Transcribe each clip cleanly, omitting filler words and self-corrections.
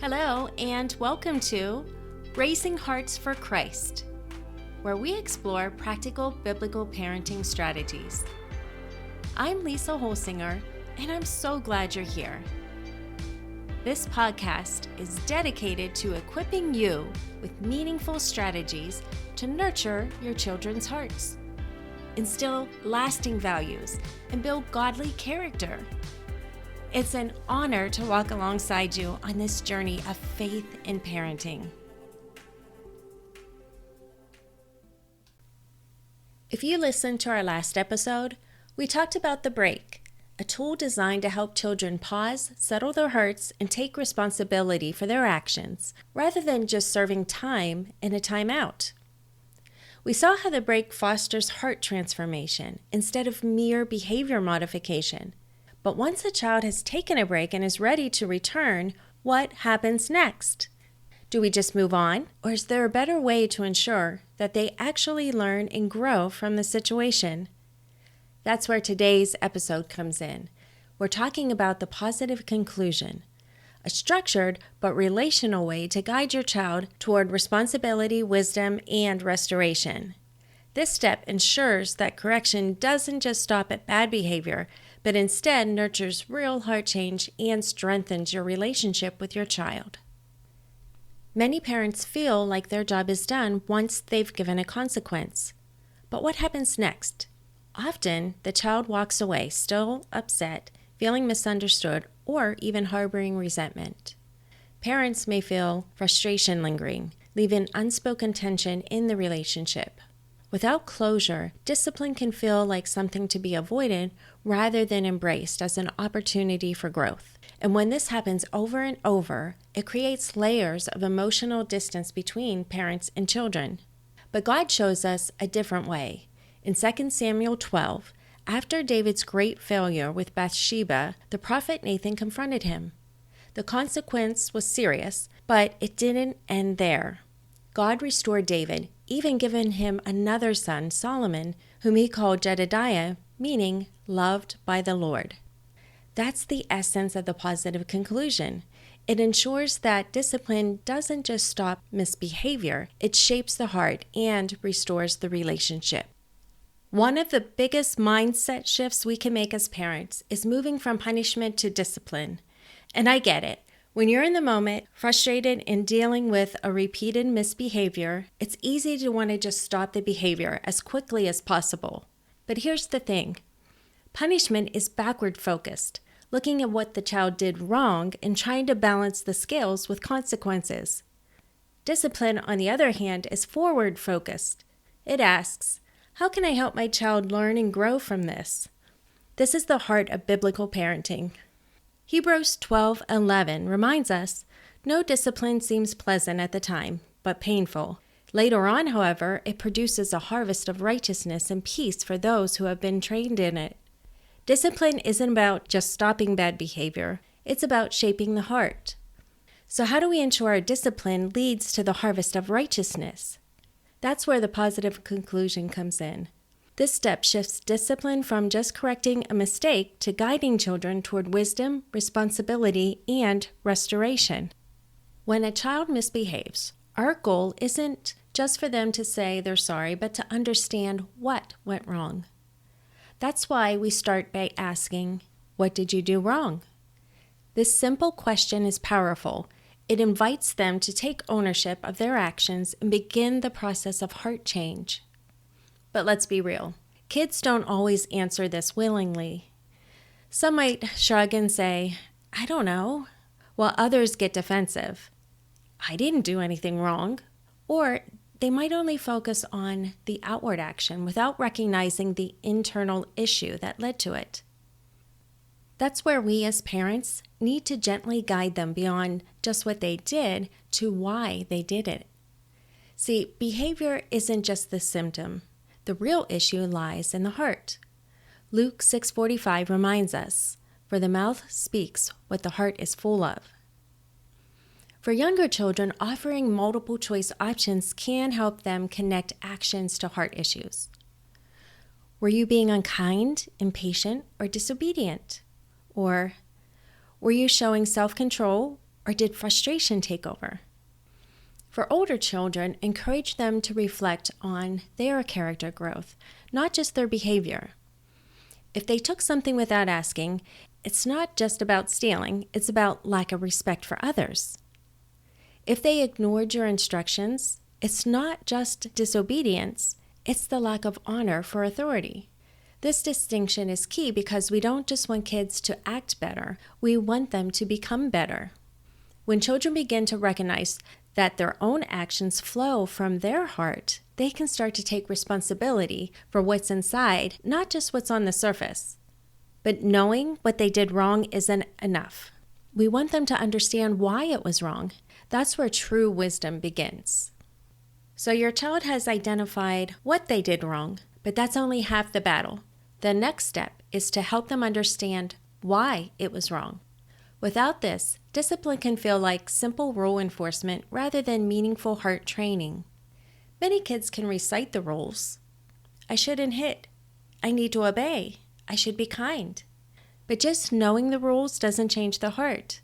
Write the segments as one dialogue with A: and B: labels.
A: Hello, and welcome to Raising Hearts for Christ, where we explore practical biblical parenting strategies. I'm Lisa Holsinger, and I'm so glad you're here. This podcast is dedicated to equipping you with meaningful strategies to nurture your children's hearts, instill lasting values, and build godly character. It's an honor to walk alongside you on this journey of faith in parenting. If you listened to our last episode, we talked about the break, a tool designed to help children pause, settle their hearts, and take responsibility for their actions, rather than just serving time in a timeout. We saw how the break fosters heart transformation instead of mere behavior modification. But once a child has taken a break and is ready to return, what happens next? Do we just move on, or is there a better way to ensure that they actually learn and grow from the situation? That's where today's episode comes in. We're talking about the positive conclusion, a structured but relational way to guide your child toward responsibility, wisdom, and restoration. This step ensures that correction doesn't just stop at bad behavior, but instead nurtures real heart change and strengthens your relationship with your child. Many parents feel like their job is done once they've given a consequence. But what happens next? Often, the child walks away still upset, feeling misunderstood, or even harboring resentment. Parents may feel frustration lingering, leaving unspoken tension in the relationship. Without closure, discipline can feel like something to be avoided rather than embraced as an opportunity for growth. And when this happens over and over, it creates layers of emotional distance between parents and children. But God shows us a different way. In 2 Samuel 12, after David's great failure with Bathsheba, the prophet Nathan confronted him. The consequence was serious, but it didn't end there. God restored David, even giving him another son, Solomon, whom he called Jedediah, meaning loved by the Lord. That's the essence of the positive conclusion. It ensures that discipline doesn't just stop misbehavior, it shapes the heart and restores the relationship. One of the biggest mindset shifts we can make as parents is moving from punishment to discipline. And I get it. When you're in the moment, frustrated and dealing with a repeated misbehavior, it's easy to want to just stop the behavior as quickly as possible. But here's the thing. Punishment is backward focused, looking at what the child did wrong and trying to balance the scales with consequences. Discipline, on the other hand, is forward focused. It asks, how can I help my child learn and grow from this? This is the heart of biblical parenting. Hebrews 12:11 reminds us, no discipline seems pleasant at the time, but painful. Later on, however, it produces a harvest of righteousness and peace for those who have been trained in it. Discipline isn't about just stopping bad behavior. It's about shaping the heart. So how do we ensure our discipline leads to the harvest of righteousness? That's where the positive conclusion comes in. This step shifts discipline from just correcting a mistake to guiding children toward wisdom, responsibility, and restoration. When a child misbehaves, our goal isn't just for them to say they're sorry, but to understand what went wrong. That's why we start by asking, what did you do wrong? This simple question is powerful. It invites them to take ownership of their actions and begin the process of heart change. But let's be real. Kids don't always answer this willingly. Some might shrug and say, I don't know, while others get defensive. I didn't do anything wrong. Or they might only focus on the outward action without recognizing the internal issue that led to it. That's where we as parents need to gently guide them beyond just what they did to why they did it. See, behavior isn't just the symptom. The real issue lies in the heart. Luke 6:45 reminds us, for the mouth speaks what the heart is full of. For younger children, offering multiple choice options can help them connect actions to heart issues. Were you being unkind, impatient, or disobedient? Or were you showing self-control or did frustration take over? For older children, encourage them to reflect on their character growth, not just their behavior. If they took something without asking, it's not just about stealing, it's about lack of respect for others. If they ignored your instructions, it's not just disobedience, it's the lack of honor for authority. This distinction is key because we don't just want kids to act better, we want them to become better. When children begin to recognize that their own actions flow from their heart, they can start to take responsibility for what's inside, not just what's on the surface. But knowing what they did wrong isn't enough. We want them to understand why it was wrong. That's where true wisdom begins. So your child has identified what they did wrong, but that's only half the battle. The next step is to help them understand why it was wrong. Without this, discipline can feel like simple rule enforcement rather than meaningful heart training. Many kids can recite the rules. I shouldn't hit. I need to obey. I should be kind. But just knowing the rules doesn't change the heart.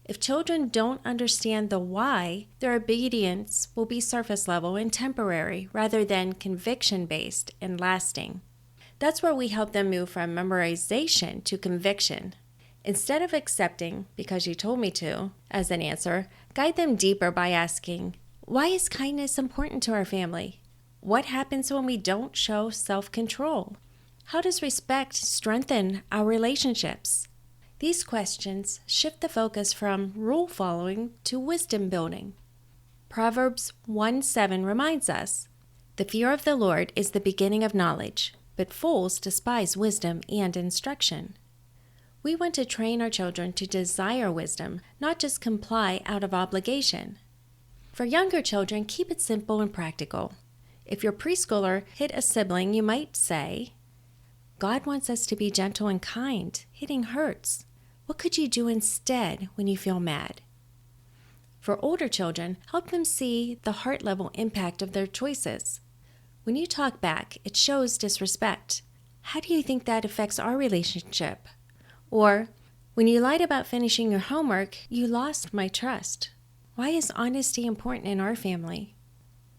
A: If children don't understand the why, their obedience will be surface level and temporary rather than conviction-based and lasting. That's where we help them move from memorization to conviction. Instead of accepting, because you told me to, as an answer, guide them deeper by asking, why is kindness important to our family? What happens when we don't show self-control? How does respect strengthen our relationships? These questions shift the focus from rule following to wisdom building. Proverbs 1:7 reminds us, the fear of the Lord is the beginning of knowledge, but fools despise wisdom and instruction. We want to train our children to desire wisdom, not just comply out of obligation. For younger children, keep it simple and practical. If your preschooler hit a sibling, you might say, God wants us to be gentle and kind. Hitting hurts. What could you do instead when you feel mad? For older children, help them see the heart-level impact of their choices. When you talk back, it shows disrespect. How do you think that affects our relationship? Or, when you lied about finishing your homework, you lost my trust. Why is honesty important in our family?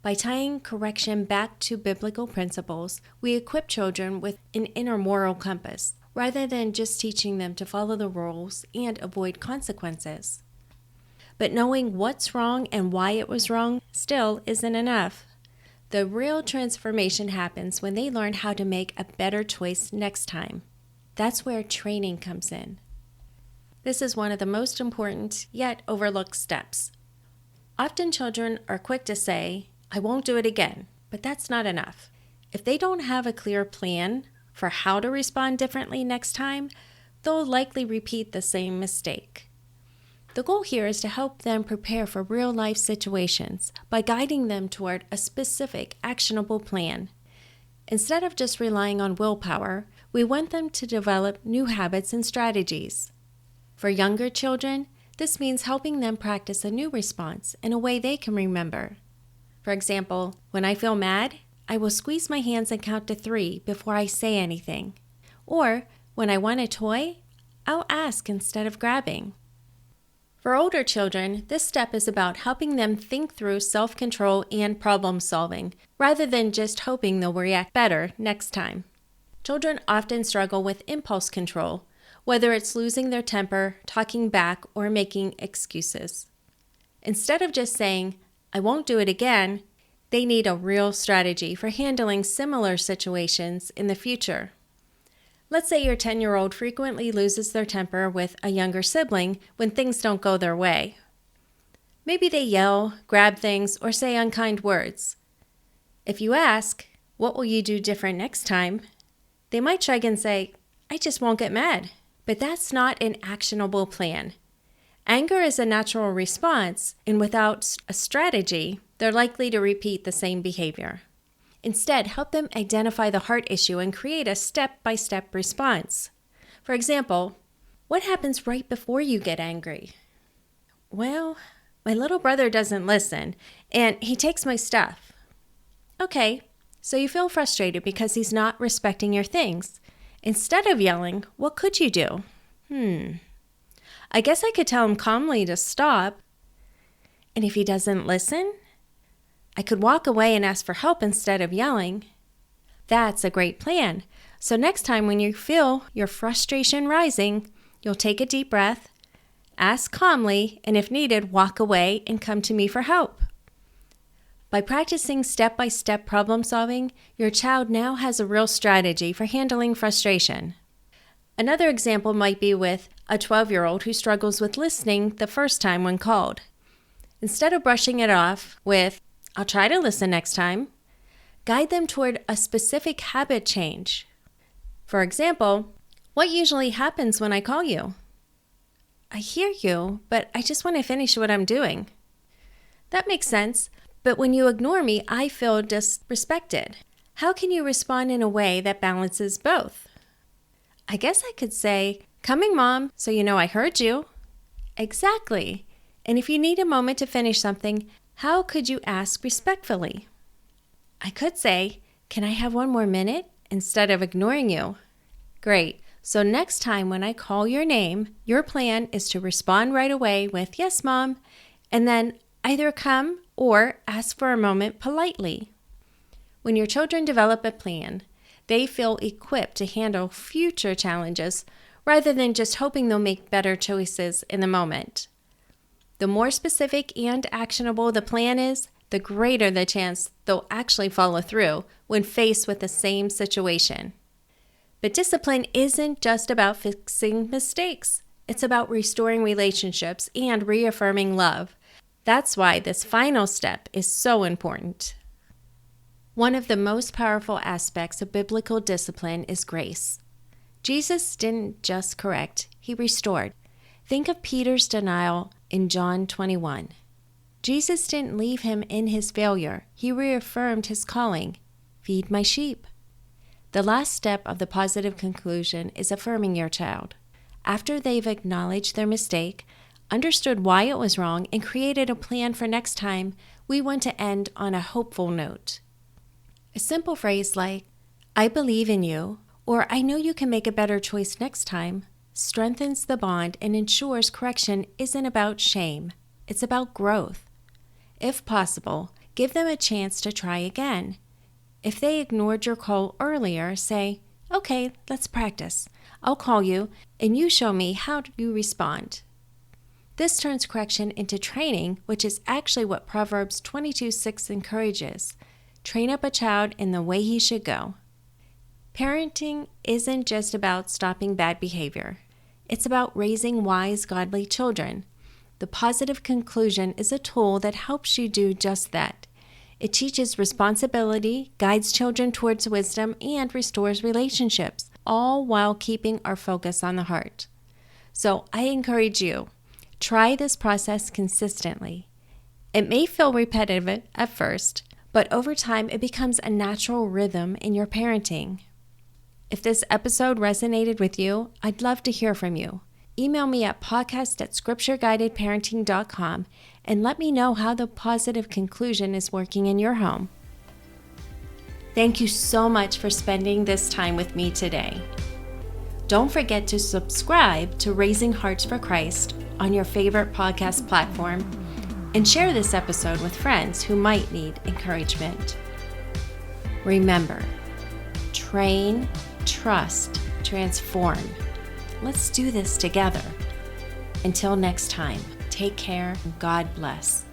A: By tying correction back to biblical principles, we equip children with an inner moral compass, rather than just teaching them to follow the rules and avoid consequences. But knowing what's wrong and why it was wrong still isn't enough. The real transformation happens when they learn how to make a better choice next time. That's where training comes in. This is one of the most important yet overlooked steps. Often children are quick to say, I won't do it again, but that's not enough. If they don't have a clear plan for how to respond differently next time, they'll likely repeat the same mistake. The goal here is to help them prepare for real-life situations by guiding them toward a specific, actionable plan. Instead of just relying on willpower, we want them to develop new habits and strategies. For younger children, this means helping them practice a new response in a way they can remember. For example, when I feel mad, I will squeeze my hands and count to 3 before I say anything. Or, when I want a toy, I'll ask instead of grabbing. For older children, this step is about helping them think through self-control and problem solving, rather than just hoping they'll react better next time. Children often struggle with impulse control, whether it's losing their temper, talking back, or making excuses. Instead of just saying, I won't do it again, they need a real strategy for handling similar situations in the future. Let's say your 10-year-old frequently loses their temper with a younger sibling when things don't go their way. Maybe they yell, grab things, or say unkind words. If you ask, what will you do different next time? They might shrug and say, I just won't get mad. But that's not an actionable plan. Anger is a natural response, and without a strategy, they're likely to repeat the same behavior. Instead, help them identify the heart issue and create a step-by-step response. For example, what happens right before you get angry? Well, my little brother doesn't listen, and he takes my stuff. Okay, so you feel frustrated because he's not respecting your things. Instead of yelling, what could you do? I guess I could tell him calmly to stop. And if he doesn't listen, I could walk away and ask for help instead of yelling. That's a great plan. So next time when you feel your frustration rising, you'll take a deep breath, ask calmly, and if needed, walk away and come to me for help. By practicing step-by-step problem solving, your child now has a real strategy for handling frustration. Another example might be with a 12-year-old who struggles with listening the first time when called. Instead of brushing it off with, "I'll try to listen next time," guide them toward a specific habit change. For example, "What usually happens when I call you?" "I hear you, but I just want to finish what I'm doing." "That makes sense, but when you ignore me, I feel disrespected. How can you respond in a way that balances both?" "I guess I could say, 'Coming, Mom, so you know I heard you.'" "Exactly. And if you need a moment to finish something, how could you ask respectfully?" "I could say, 'Can I have one more minute?' instead of ignoring you." "Great. So next time when I call your name, your plan is to respond right away with, 'Yes, Mom,' and then either come or ask for a moment politely." When your children develop a plan, they feel equipped to handle future challenges rather than just hoping they'll make better choices in the moment. The more specific and actionable the plan is, the greater the chance they'll actually follow through when faced with the same situation. But discipline isn't just about fixing mistakes. It's about restoring relationships and reaffirming love. That's why this final step is so important. One of the most powerful aspects of biblical discipline is grace. Jesus didn't just correct, he restored. Think of Peter's denial in John 21. Jesus didn't leave him in his failure. He reaffirmed his calling, "Feed my sheep." The last step of the positive conclusion is affirming your child. After they've acknowledged their mistake, understood why it was wrong, and created a plan for next time, we want to end on a hopeful note. A simple phrase like, "I believe in you," or "I know you can make a better choice next time," strengthens the bond and ensures correction isn't about shame. It's about growth. If possible, give them a chance to try again. If they ignored your call earlier, say, "Okay, let's practice. I'll call you, and you show me how you respond." This turns correction into training, which is actually what Proverbs 22:6 encourages. Train up a child in the way he should go. Parenting isn't just about stopping bad behavior. It's about raising wise, godly children. The positive conclusion is a tool that helps you do just that. It teaches responsibility, guides children towards wisdom, and restores relationships, all while keeping our focus on the heart. So I encourage you, try this process consistently. It may feel repetitive at first, but over time it becomes a natural rhythm in your parenting. If this episode resonated with you, I'd love to hear from you. Email me at podcast@scriptureguidedparenting.com and let me know how the positive conclusion is working in your home. Thank you so much for spending this time with me today. Don't forget to subscribe to Raising Hearts for Christ on your favorite podcast platform and share this episode with friends who might need encouragement. Remember, train, trust, transform. Let's do this together. Until next time, take care and God bless.